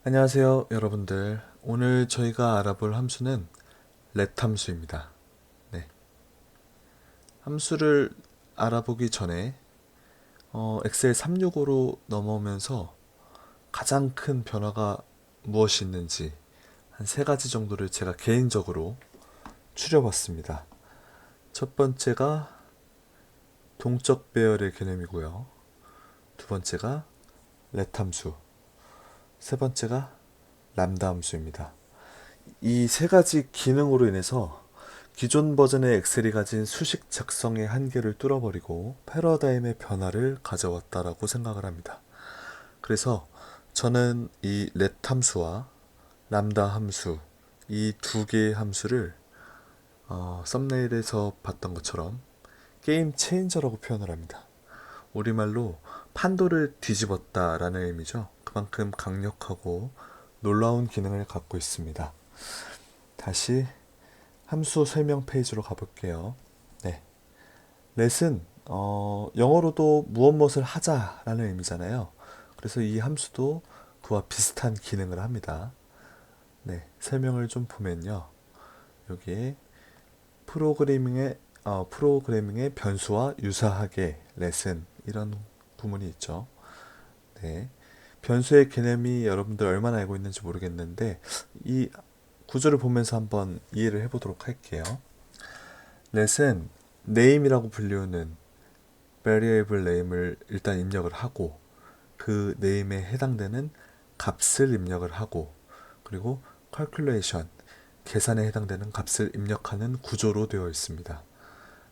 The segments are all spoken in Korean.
안녕하세요, 여러분들. 오늘 저희가 알아볼 함수는 let 함수입니다. 네. 함수를 알아보기 전에 엑셀 365로 넘어오면서 가장 큰 변화가 무엇이 있는지 한 세 가지 정도를 제가 개인적으로 추려봤습니다. 첫 번째가 동적 배열의 개념이고요. 두 번째가 let 함수, 세 번째가 람다 함수입니다. 이 세 가지 기능으로 인해서 기존 버전의 엑셀이 가진 수식 작성의 한계를 뚫어버리고 패러다임의 변화를 가져왔다라고 생각을 합니다. 그래서 저는 이 let 함수와 람다 함수, 이 두 개의 함수를 썸네일에서 봤던 것처럼 게임 체인저라고 표현을 합니다. 우리말로 판도를 뒤집었다라는 의미죠. 그만큼 강력하고 놀라운 기능을 갖고 있습니다. 다시 함수 설명 페이지로 가볼게요. 네. let은 영어로도 무엇을 하자라는 의미잖아요. 그래서 이 함수도 그와 비슷한 기능을 합니다. 네, 설명을 좀 보면요. 여기에 프로그래밍의 변수와 유사하게 let은 이런 구문이 있죠. 네. 변수의 개념이 여러분들 얼마나 알고 있는지 모르겠는데 이 구조를 보면서 한번 이해를 해보도록 할게요. let은 name이라고 불리우는 variable name을 일단 입력을 하고 그 name에 해당되는 값을 입력을 하고 그리고 calculation, 계산에 해당되는 값을 입력하는 구조로 되어 있습니다.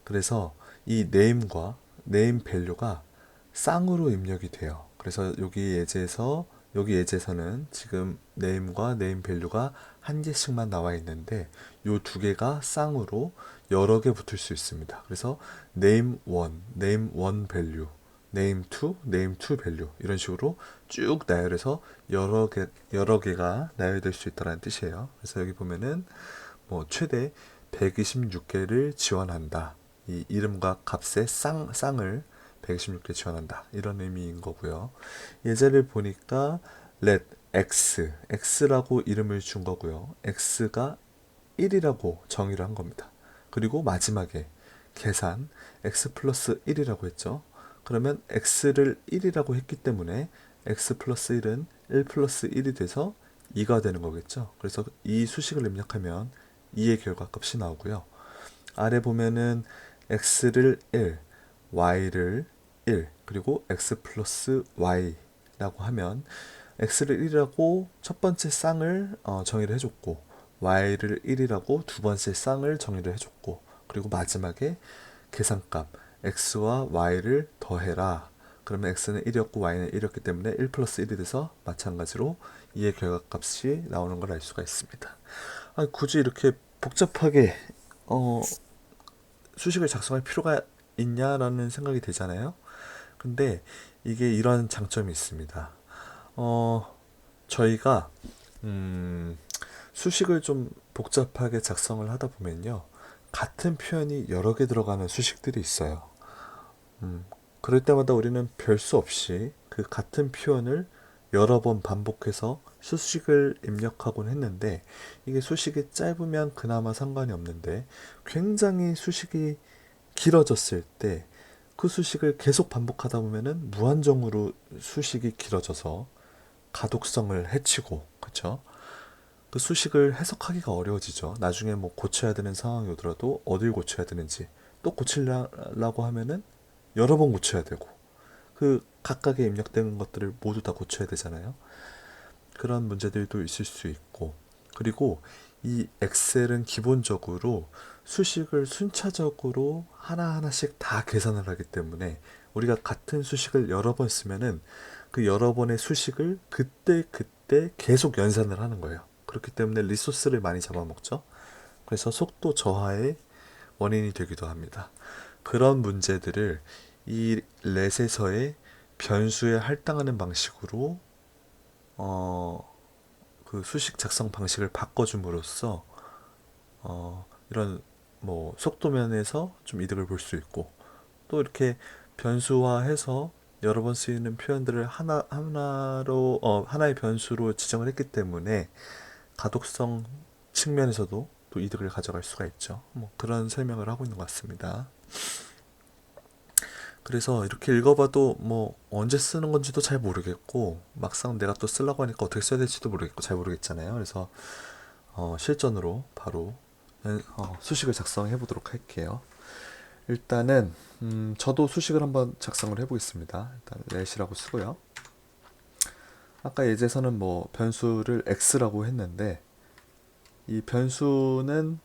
그래서 이 name과 name value가 쌍으로 입력이 돼요. 그래서 여기 예제에서는 지금 name과 name value가 한 개씩만 나와 있는데 이 두 개가 쌍으로 여러 개 붙을 수 있습니다. 그래서 name 1, name 1 value, name 2, name 2 value 이런 식으로 쭉 나열해서 여러 개가 나열될 수 있다는 뜻이에요. 그래서 여기 보면은 뭐 최대 126개를 지원한다. 이 이름과 값의 쌍을 126개 지원한다. 이런 의미인 거고요. 예제를 보니까 let x라고 이름을 준 거고요. x가 1이라고 정의를 한 겁니다. 그리고 마지막에 계산 x 플러스 1이라고 했죠. 그러면 x를 1이라고 했기 때문에 x 플러스 1은 1 플러스 1이 돼서 2가 되는 거겠죠. 그래서 이 수식을 입력하면 2의 결과값이 나오고요. 아래 보면은 x를 1, y를 1, 그리고 x 플러스 y라고 하면 x를 1이라고 첫 번째 쌍을 정의를 해줬고 y를 1이라고 두 번째 쌍을 정의를 해줬고 그리고 마지막에 계산값 x와 y를 더해라. 그러면 x는 1이었고 y는 1이었기 때문에 1 플러스 1이 돼서 마찬가지로 2의 결과값이 나오는 걸 알 수가 있습니다. 아니, 굳이 이렇게 복잡하게 수식을 작성할 필요가 있냐라는 생각이 되잖아요. 근데 이게 이런 장점이 있습니다. 저희가 수식을 좀 복잡하게 작성을 하다 보면요. 같은 표현이 여러 개 들어가는 수식들이 있어요. 그럴 때마다 우리는 별 수 없이 그 같은 표현을 여러 번 반복해서 수식을 입력하곤 했는데 이게 수식이 짧으면 그나마 상관이 없는데 굉장히 수식이 길어졌을 때 그 수식을 계속 반복하다 보면은 무한정으로 수식이 길어져서 가독성을 해치고 그쵸? 그 수식을 해석하기가 어려워지죠. 나중에 뭐 고쳐야 되는 상황이 오더라도 어딜 고쳐야 되는지 또 고치려고 하면은 여러 번 고쳐야 되고 그 각각의 입력된 것들을 모두 다 고쳐야 되잖아요. 그런 문제들도 있을 수 있고 그리고 이 엑셀은 기본적으로 수식을 순차적으로 하나하나씩 다 계산을 하기 때문에 우리가 같은 수식을 여러 번 쓰면은 그 여러 번의 수식을 그때 계속 연산을 하는 거예요. 그렇기 때문에 리소스를 많이 잡아먹죠. 그래서 속도 저하의 원인이 되기도 합니다. 그런 문제들을 이 렛에서의 변수에 할당하는 방식으로 그 수식 작성 방식을 바꿔줌으로써 이런 뭐 속도 면에서 좀 이득을 볼 수 있고 또 이렇게 변수화해서 여러 번 쓰이는 표현들을 하나의 변수로 지정을 했기 때문에 가독성 측면에서도 또 이득을 가져갈 수가 있죠. 뭐 그런 설명을 하고 있는 것 같습니다. 그래서 이렇게 읽어봐도 뭐 언제 쓰는 건지도 잘 모르겠고 막상 내가 또 쓰려고 하니까 어떻게 써야 될지도 모르겠고 잘 모르겠잖아요. 그래서 실전으로 바로 수식을 작성해 보도록 할게요. 일단은 저도 수식을 한번 작성을 해보겠습니다. 일단 let이라고 쓰고요. 아까 예제에서는 뭐 변수를 x라고 했는데 이 변수는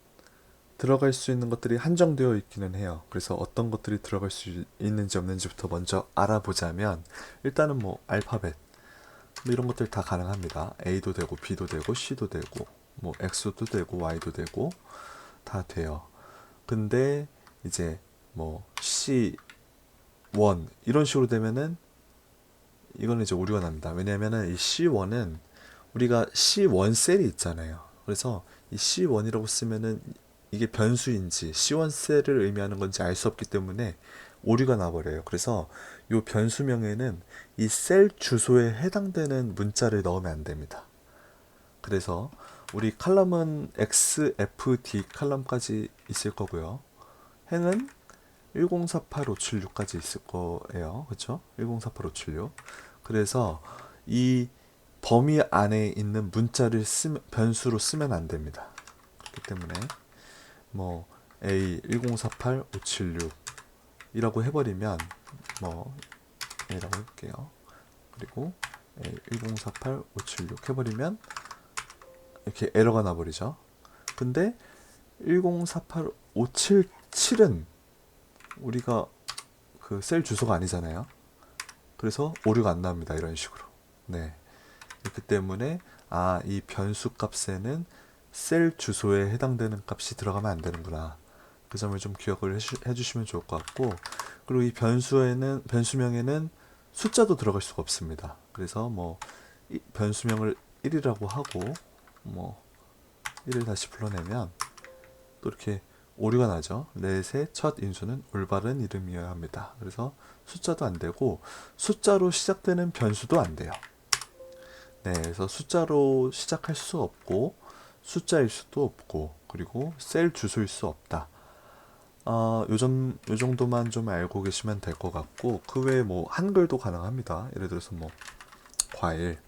들어갈 수 있는 것들이 한정되어 있기는 해요. 그래서 어떤 것들이 들어갈 수 있는지 없는지부터 먼저 알아보자면 일단은 뭐 알파벳 뭐 이런 것들 다 가능합니다. A도 되고 B도 되고 C도 되고 뭐 X도 되고 Y도 되고 다 돼요. 근데 이제 뭐 C1 이런 식으로 되면은 이거는 이제 오류가 납니다. 왜냐면은 이 C1은 우리가 C1 셀이 있잖아요. 그래서 이 C1이라고 쓰면은 이게 변수인지 C1 셀을 의미하는 건지 알 수 없기 때문에 오류가 나버려요. 그래서 이 변수명에는 이 셀 주소에 해당되는 문자를 넣으면 안 됩니다. 그래서 우리 칼럼은 X, F, D 칼럼까지 있을 거고요. 행은 1048576까지 있을 거예요. 그렇죠? 1048576. 그래서 이 범위 안에 있는 문자를 변수로 쓰면 안 됩니다. 그렇기 때문에 뭐 A 1048576 이라고 해버리면 뭐 A라고 해볼게요. 그리고 A 1048576 해버리면 이렇게 에러가 나버리죠. 근데 1048577은 우리가 그 셀 주소가 아니잖아요. 그래서 오류가 안 납니다. 이런 식으로. 네. 그렇기 때문에 이 변수 값에는 셀 주소에 해당되는 값이 들어가면 안 되는구나. 그 점을 좀 기억을 해주시면 좋을 것 같고, 그리고 이 변수명에는 숫자도 들어갈 수가 없습니다. 그래서 뭐 변수명을 1이라고 하고 뭐 1을 다시 불러내면 또 이렇게 오류가 나죠. 렛의 첫 인수는 올바른 이름이어야 합니다. 그래서 숫자도 안 되고 숫자로 시작되는 변수도 안 돼요. 네, 그래서 숫자로 시작할 수 없고 숫자일 수도 없고 그리고 셀 주소일 수 없다. 요 정도만 좀 알고 계시면 될 것 같고 그 외에 뭐 한글도 가능합니다. 예를 들어서 뭐 과일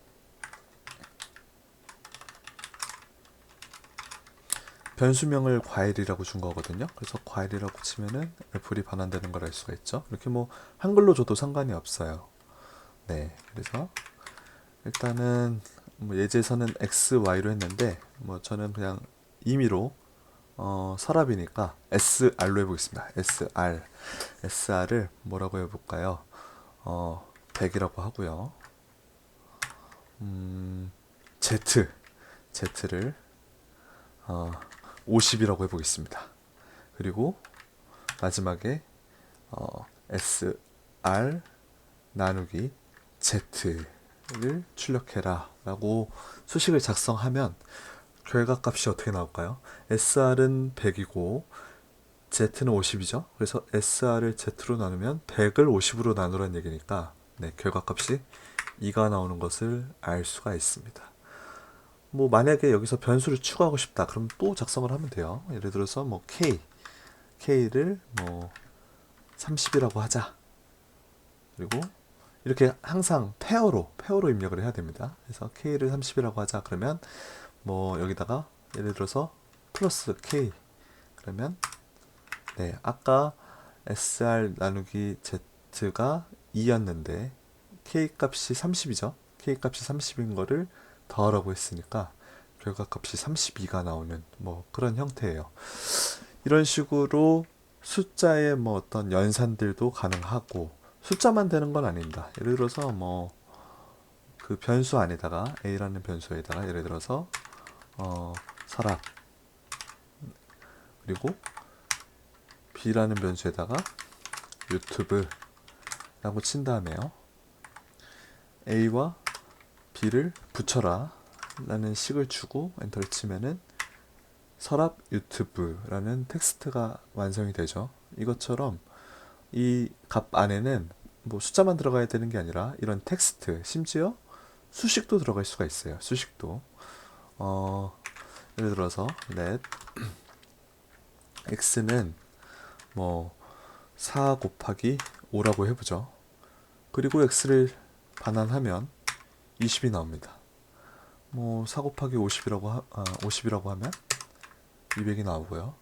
변수명을 과일이라고 준 거거든요. 그래서 과일이라고 치면은 애플이 반환되는 걸 알 수가 있죠. 이렇게 뭐 한글로 줘도 상관이 없어요. 네, 그래서 일단은 뭐 예제에서는 x, y로 했는데 뭐 저는 그냥 임의로 서랍이니까 SR로 해보겠습니다. SR을 뭐라고 해볼까요? 100이라고 하고요. Z를 50이라고 해보겠습니다. 그리고 마지막에 SR 나누기 Z를 출력해라 라고 수식을 작성하면 결과값이 어떻게 나올까요? SR은 100이고 Z는 50이죠. 그래서 SR을 Z로 나누면 100을 50으로 나누라는 얘기니까 네, 결과값이 2가 나오는 것을 알 수가 있습니다. 뭐 만약에 여기서 변수를 추가하고 싶다. 그럼 또 작성을 하면 돼요. 예를 들어서 뭐 K를 뭐 30이라고 하자. 그리고 이렇게 항상 페어로 입력을 해야 됩니다. 그래서 K를 30이라고 하자. 그러면 뭐 여기다가 예를 들어서 플러스 K 그러면 네, 아까 SR 나누기 Z가 2였는데 K 값이 30이죠. K 값이 30인 거를 더하라고 했으니까 결과값이 32가 나오는 뭐 그런 형태예요. 이런 식으로 숫자의 뭐 어떤 연산들도 가능하고 숫자만 되는 건 아닙니다. 예를 들어서 뭐 그 변수 안에다가 A라는 변수에다가 예를 들어서 서랍 그리고 B라는 변수에다가 유튜브라고 친 다음에요. A와 B를 붙여라 라는 식을 주고 엔터를 치면은 서랍 유튜브라는 텍스트가 완성이 되죠. 이것처럼 이 값 안에는 뭐 숫자만 들어가야 되는 게 아니라 이런 텍스트, 심지어 수식도 들어갈 수가 있어요. 수식도. 어, 예를 들어서 let x는 뭐 4 곱하기 5라고 해보죠. 그리고 x를 반환하면 20이 나옵니다. 뭐 4 곱하기 50이라고 하면 200이 나오고요.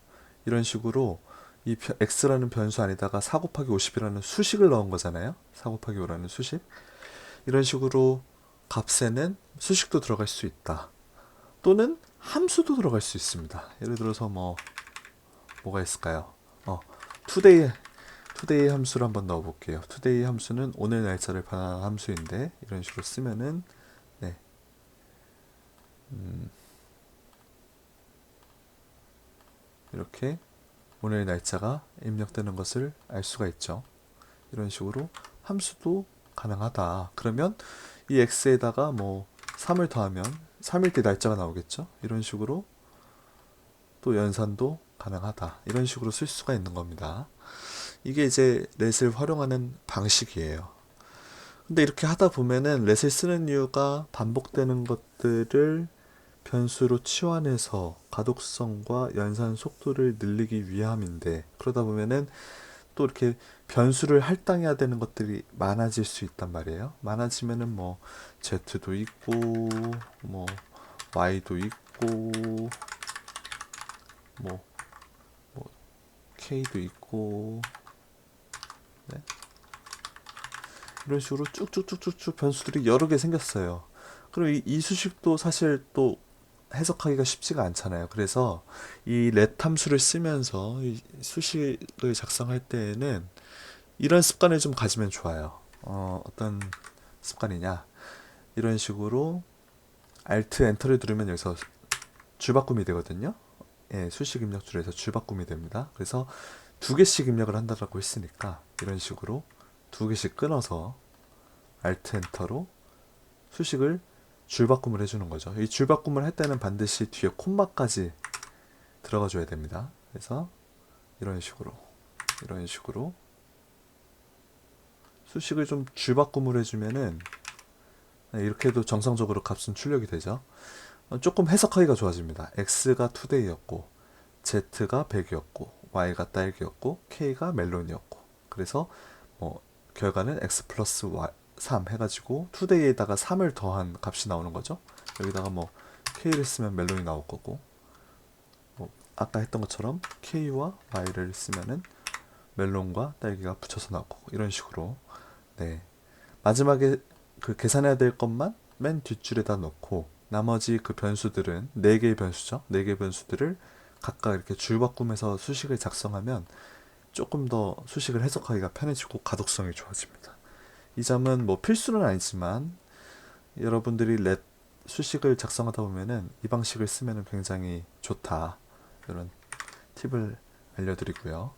이런 식으로 이 x라는 변수 안에다가 4 곱하기 50이라는 수식을 넣은 거잖아요. 4 곱하기 5라는 수식. 이런 식으로 값에는 수식도 들어갈 수 있다. 또는 함수도 들어갈 수 있습니다. 예를 들어서 뭐가 있을까요? today 함수를 한번 넣어 볼게요. today 함수는 오늘 날짜를 반환한 함수인데 이런 식으로 쓰면은 네. 이렇게 오늘 날짜가 입력되는 것을 알 수가 있죠. 이런 식으로 함수도 가능하다. 그러면 이 x에다가 뭐 3을 더하면 3일 때 날짜가 나오겠죠. 이런 식으로 또 연산도 가능하다. 이런 식으로 쓸 수가 있는 겁니다. 이게 이제 렛을 활용하는 방식이에요. 근데 이렇게 하다 보면은 렛을 쓰는 이유가 반복되는 것들을 변수로 치환해서 가독성과 연산 속도를 늘리기 위함인데, 그러다 보면은 또 이렇게 변수를 할당해야 되는 것들이 많아질 수 있단 말이에요. 많아지면은 뭐 z도 있고 뭐 y도 있고 뭐 k도 있고, 네. 이런 식으로 쭉쭉쭉쭉쭉 변수들이 여러 개 생겼어요. 그럼 이 수식도 사실 또 해석하기가 쉽지가 않잖아요. 그래서 이 let 함수를 쓰면서 이 수식을 작성할 때에는 이런 습관을 좀 가지면 좋아요. 어떤 습관이냐? 이런 식으로 Alt 엔터를 누르면 여기서 줄바꿈이 되거든요. 예, 수식 입력 줄에서 줄바꿈이 됩니다. 그래서 두 개씩 입력을 한다고 했으니까 이런 식으로 두 개씩 끊어서 Alt 엔터로 수식을 줄바꿈을 해주는 거죠. 이 줄바꿈을 할 때는 반드시 뒤에 콤마까지 들어가 줘야 됩니다. 그래서 이런 식으로 수식을 좀 줄바꿈을 해주면은 이렇게 해도 정상적으로 값은 출력이 되죠. 조금 해석하기가 좋아집니다. x가 today였고 z가 100이었고 y가 딸기였고 k가 멜론이었고, 그래서 뭐 결과는 x 플러스 3 해가지고 today에다가 3을 더한 값이 나오는 거죠. 여기다가 뭐 k를 쓰면 멜론이 나올 거고, 뭐 아까 했던 것처럼 k와 y를 쓰면은 멜론과 딸기가 붙여서 나올 거고, 이런 식으로. 네. 마지막에 그 계산해야 될 것만 맨 뒷줄에다 넣고 나머지 그 변수들은 4개의 변수죠. 4개의 변수들을 각각 이렇게 줄바꿈해서 수식을 작성하면 조금 더 수식을 해석하기가 편해지고 가독성이 좋아집니다. 이 점은 뭐 필수는 아니지만 여러분들이 let 수식을 작성하다 보면은 이 방식을 쓰면은 굉장히 좋다. 이런 팁을 알려드리고요.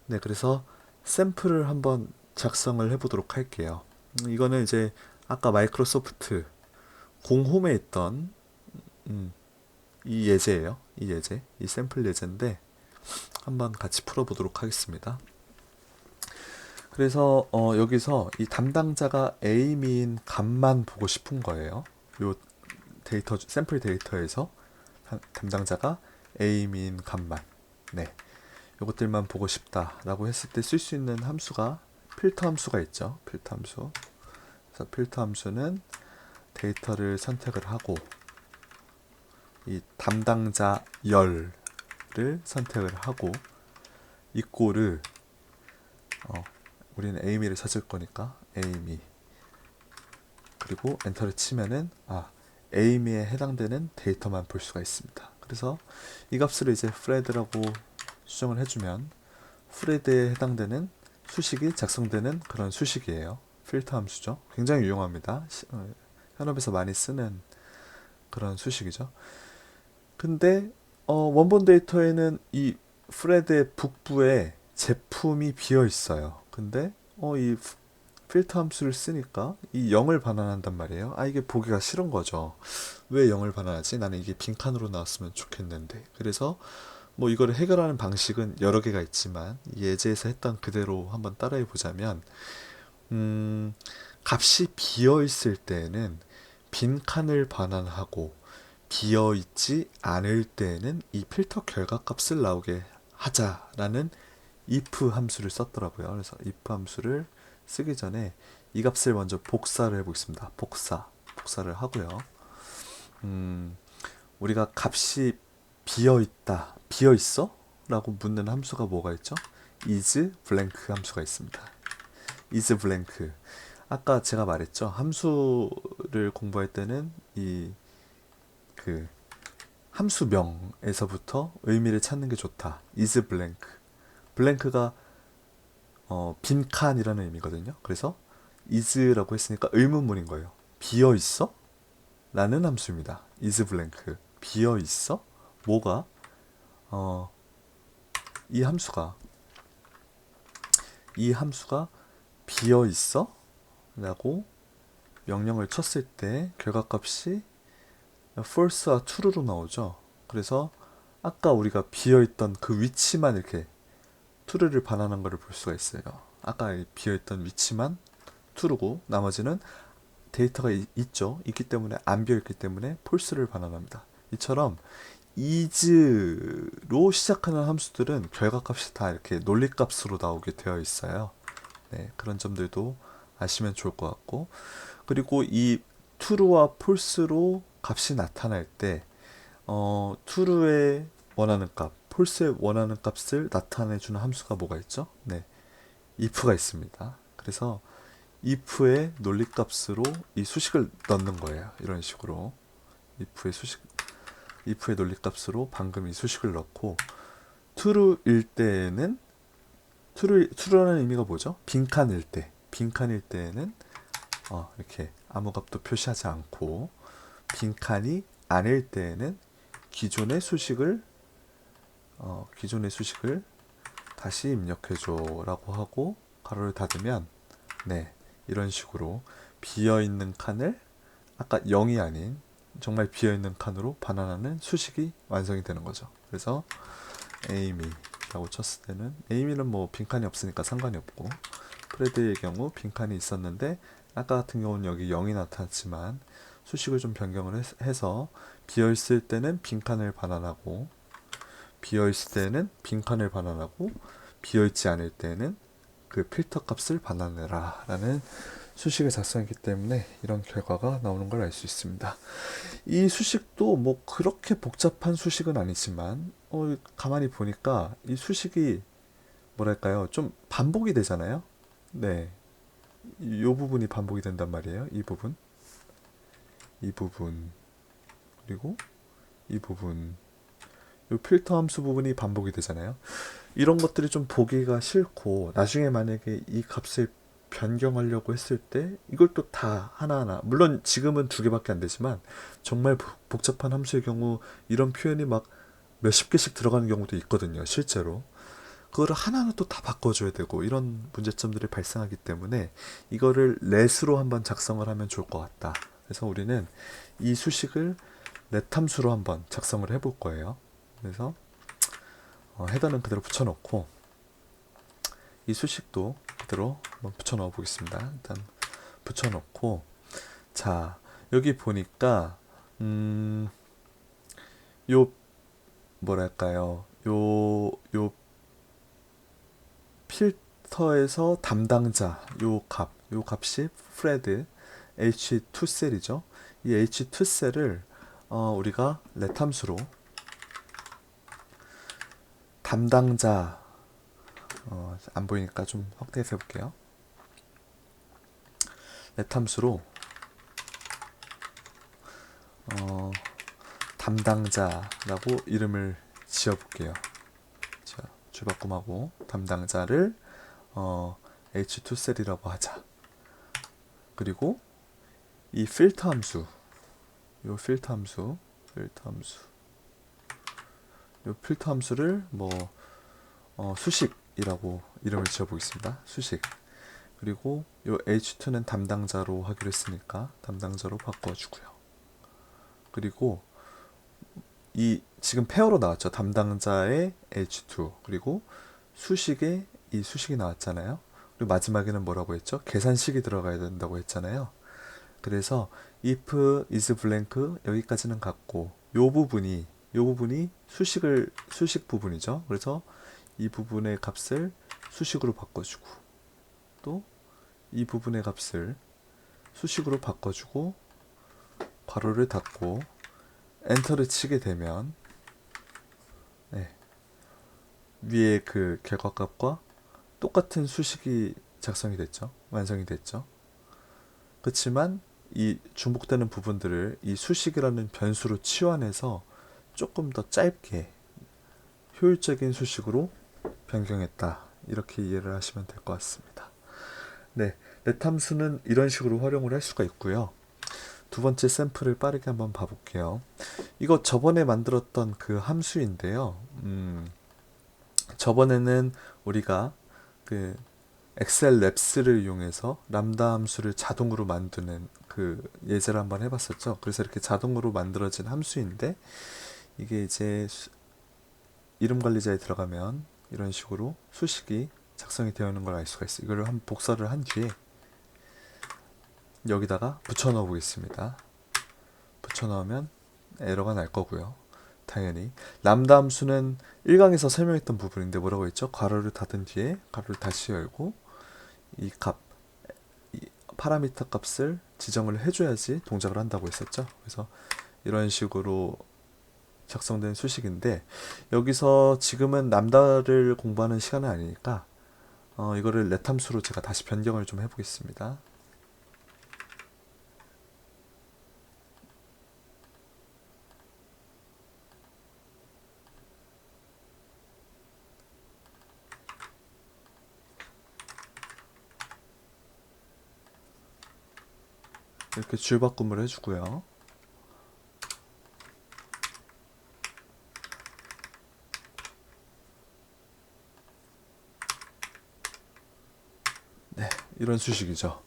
네, 그래서 샘플을 한번 작성을 해보도록 할게요. 이거는 이제 아까 마이크로소프트 공홈에 있던 이 예제예요. 이 샘플 예제인데 한번 같이 풀어보도록 하겠습니다. 그래서 여기서 이 담당자가 A미인 값만 보고 싶은 거예요. 요 데이터 샘플 데이터에서 담당자가 A미인 값만, 네, 요것들만 보고 싶다라고 했을 때 쓸 수 있는 함수가 필터 함수가 있죠. 필터 함수. 그래서 필터 함수는 데이터를 선택을 하고 이 담당자 열을 선택을 하고 이꼬를 우리는 에이미를 찾을 거니까 에이미, 그리고 엔터를 치면은 에이미에 해당되는 데이터만 볼 수가 있습니다. 그래서 이 값을 이제 프레드라고 수정을 해주면 프레드에 해당되는 수식이 작성되는 그런 수식이에요. 필터 함수죠. 굉장히 유용합니다. 현업에서 많이 쓰는 그런 수식이죠. 근데 원본 데이터에는 이 프레드의 북부에 제품이 비어 있어요. 근데 이 필터 함수를 쓰니까 이 0을 반환한단 말이에요. 이게 보기가 싫은 거죠. 왜 0을 반환하지? 나는 이게 빈칸으로 나왔으면 좋겠는데. 그래서 뭐 이거를 해결하는 방식은 여러 개가 있지만 예제에서 했던 그대로 한번 따라해 보자면 음, 값이 비어 있을 때에는 빈 칸을 반환하고 비어 있지 않을 때에는 이 필터 결과값을 나오게 하자라는 if 함수를 썼더라고요. 그래서 if 함수를 쓰기 전에 이 값을 먼저 복사를 해보겠습니다. 복사를 하고요. 우리가 값이 비어 있다, 비어 있어? 라고 묻는 함수가 뭐가 있죠? is blank 함수가 있습니다. is blank. 아까 제가 말했죠. 함수를 공부할 때는 이 그 함수명에서부터 의미를 찾는 게 좋다. is blank. blank가 빈 칸이라는 의미거든요. 그래서 is라고 했으니까 의문문인 거예요. 비어 있어? 라는 함수입니다. is blank. 비어 있어? 뭐가? 어, 이 함수가 비어 있어? 라고 명령을 쳤을 때 결과값이 false와 true로 나오죠. 그래서 아까 우리가 비어있던 그 위치만 이렇게 true를 반환한 것을 볼 수가 있어요. 아까 비어있던 위치만 true고 나머지는 데이터가 있죠. 있기 때문에 안 비어있기 때문에 false를 반환합니다. 이처럼 is로 시작하는 함수들은 결과값이 다 이렇게 논리값으로 나오게 되어 있어요. 네, 그런 점들도 아시면 좋을 것 같고, 그리고 이 true와 false로 값이 나타날 때 true의 원하는 값, false의 원하는 값을 나타내주는 함수가 뭐가 있죠? 네, if가 있습니다. 그래서 if의 논리값으로 이 수식을 넣는 거예요. 이런 식으로 if의 논리값으로 방금 이 수식을 넣고 true일 때에는 true라는 의미가 뭐죠? 빈칸일 때에는 이렇게 아무 값도 표시하지 않고 빈칸이 아닐 때에는 기존의 수식을 다시 입력해줘라고 하고 가로를 닫으면 네, 이런 식으로 비어있는 칸을 아까 0이 아닌 정말 비어있는 칸으로 반환하는 수식이 완성이 되는 거죠. 그래서 Amy라고 쳤을 때는 Amy는 뭐 빈칸이 없으니까 상관이 없고, 프레드의 경우 빈칸이 있었는데 아까 같은 경우는 여기 0이 나타났지만 수식을 좀 변경을 해서 비어있을 때는 빈칸을 반환하고 비어있지 않을 때는 그 필터 값을 반환해라 라는 수식을 작성했기 때문에 이런 결과가 나오는 걸 알 수 있습니다. 이 수식도 뭐 그렇게 복잡한 수식은 아니지만 가만히 보니까 이 수식이 뭐랄까요, 좀 반복이 되잖아요. 네, 이 부분이 반복이 된단 말이에요. 이 부분 그리고 이 부분, 이 필터 함수 부분이 반복이 되잖아요. 이런 것들이 좀 보기가 싫고 나중에 만약에 이 값을 변경하려고 했을 때 이걸 또 다 하나하나, 물론 지금은 두 개밖에 안 되지만 정말 복잡한 함수의 경우 이런 표현이 막 몇십 개씩 들어가는 경우도 있거든요. 실제로 그거를 하나하나 또 다 바꿔줘야 되고 이런 문제점들이 발생하기 때문에 이거를 let으로 한번 작성을 하면 좋을 것 같다. 그래서 우리는 이 수식을 let 함수로 한번 작성을 해볼 거예요. 그래서 헤더는 그대로 붙여놓고 이 수식도 그대로 한번 붙여넣어 보겠습니다. 일단 붙여놓고, 자, 여기 보니까 요 뭐랄까요, 요 필터에서 담당자 요 값이 프레드 H2셀이죠. 이 H2셀을 우리가 let 함수로 담당자, 안 보이니까 좀 확대해서 해볼게요. let 함수로 담당자라고 이름을 지어볼게요. 자, 주바꿈하고 담당자를 H2셀이라고 하자. 그리고 이 필터 함수, 요 필터 함수를 뭐 수식이라고 이름을 지어보겠습니다. 수식. 그리고 요 H2는 담당자로 하기로 했으니까 담당자로 바꿔주고요. 그리고 이 지금 페어로 나왔죠. 담당자의 H2 그리고 수식에 이 수식이 나왔잖아요. 그리고 마지막에는 뭐라고 했죠? 계산식이 들어가야 된다고 했잖아요. 그래서 if is blank 여기까지는 같고 요 부분이 수식 부분이죠. 그래서 이 부분의 값을 수식으로 바꿔주고 또 이 부분의 값을 수식으로 바꿔주고 괄호를 닫고 엔터를 치게 되면 네, 위에 그 결과값과 똑같은 수식이 작성이 됐죠. 완성이 됐죠. 그렇지만 이 중복되는 부분들을 이 수식이라는 변수로 치환해서 조금 더 짧게 효율적인 수식으로 변경했다. 이렇게 이해를 하시면 될 것 같습니다. 네, 렛 함수는 이런 식으로 활용을 할 수가 있고요. 두 번째 샘플을 빠르게 한번 봐볼게요. 이거 저번에 만들었던 그 함수인데요. 저번에는 우리가 그 엑셀 랩스를 이용해서 람다 함수를 자동으로 만드는 그 예제를 한번 해봤었죠. 그래서 이렇게 자동으로 만들어진 함수인데 이게 이제 이름 관리자에 들어가면 이런 식으로 수식이 작성이 되어 있는 걸 알 수가 있어요. 이걸 한번 복사를 한 뒤에 여기다가 붙여 넣어 보겠습니다. 붙여 넣으면 에러가 날 거고요. 당연히 람다 함수는 1강에서 설명했던 부분인데 뭐라고 했죠? 괄호를 닫은 뒤에 괄호를 다시 열고 이 파라미터 값을 지정을 해줘야지 동작을 한다고 했었죠. 그래서 이런 식으로 작성된 수식인데 여기서 지금은 람다를 공부하는 시간은 아니니까 이거를 렛 함수로 제가 다시 변경을 좀 해보겠습니다. 이렇게 줄바꿈을 해주고요. 네, 이런 수식이죠.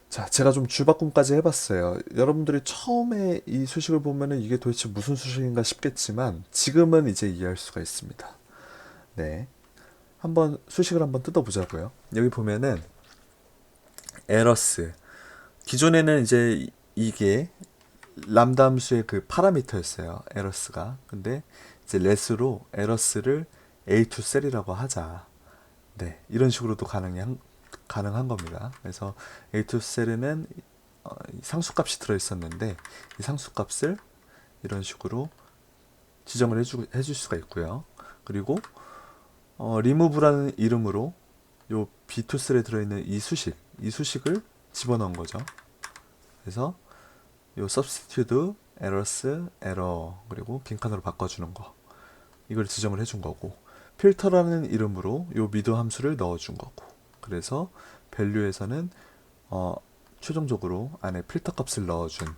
자, 제가 좀 줄바꿈까지 해봤어요. 여러분들이 처음에 이 수식을 보면은 이게 도대체 무슨 수식인가 싶겠지만 지금은 이제 이해할 수가 있습니다. 네, 한번 수식을 한번 뜯어보자고요. 여기 보면은 에러스 기존에는 이제 이게 람다 함수의 그 파라미터였어요. 에러스가. 근데 이제 렛으로 에러스를 a to 셀이라고 하자. 네, 이런 식으로도 가능한 겁니다. 그래서 a to 셀에는 상수값이 들어 있었는데 이 상수값을 이런 식으로 지정을 해줄 수가 있고요. 그리고 remove라는 이름으로 요 b to 셀에 들어있는 이 수식을 집어넣은 거죠. 그래서 요 substitute errors error 그리고 빈칸으로 바꿔주는 거 이걸 지정을 해준 거고 필터라는 이름으로 요 미드 함수를 넣어준 거고 그래서 밸류에서는 최종적으로 안에 필터 값을 넣어준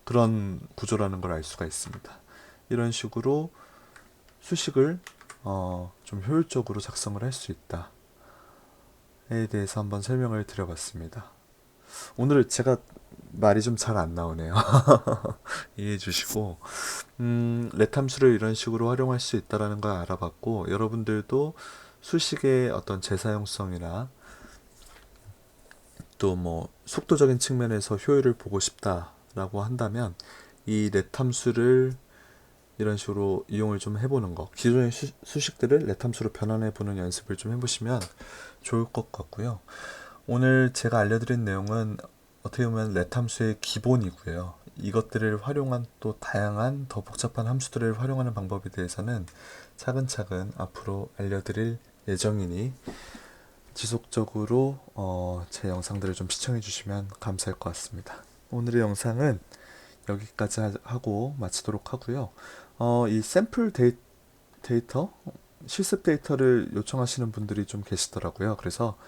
그런 구조라는 걸 알 수가 있습니다. 이런 식으로 수식을 좀 효율적으로 작성을 할 수 있다에 대해서 한번 설명을 드려봤습니다. 오늘 제가 말이 좀 잘 안 나오네요. 이해해 주시고 렛 함수를 이런 식으로 활용할 수 있다는 걸 알아봤고 여러분들도 수식의 어떤 재사용성이나 또 뭐 속도적인 측면에서 효율을 보고 싶다라고 한다면 이 렛 함수를 이런 식으로 이용을 좀 해보는 거 기존의 수식들을 렛 함수로 변환해 보는 연습을 좀 해보시면 좋을 것 같고요. 오늘 제가 알려드린 내용은 어떻게 보면 렛 함수의 기본이고요. 이것들을 활용한 또 다양한 더 복잡한 함수들을 활용하는 방법에 대해서는 차근차근 앞으로 알려드릴 예정이니 지속적으로 제 영상들을 좀 시청해 주시면 감사할 것 같습니다. 오늘의 영상은 여기까지 하고 마치도록 하고요. 이 샘플 데이터, 실습 데이터를 요청하시는 분들이 좀 계시더라고요. 그래서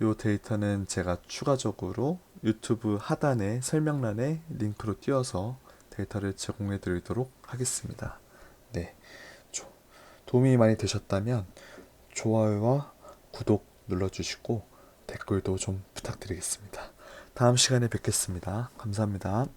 이 데이터는 제가 추가적으로 유튜브 하단에 설명란에 링크로 띄워서 데이터를 제공해 드리도록 하겠습니다. 네, 도움이 많이 되셨다면 좋아요와 구독 눌러주시고 댓글도 좀 부탁드리겠습니다. 다음 시간에 뵙겠습니다. 감사합니다.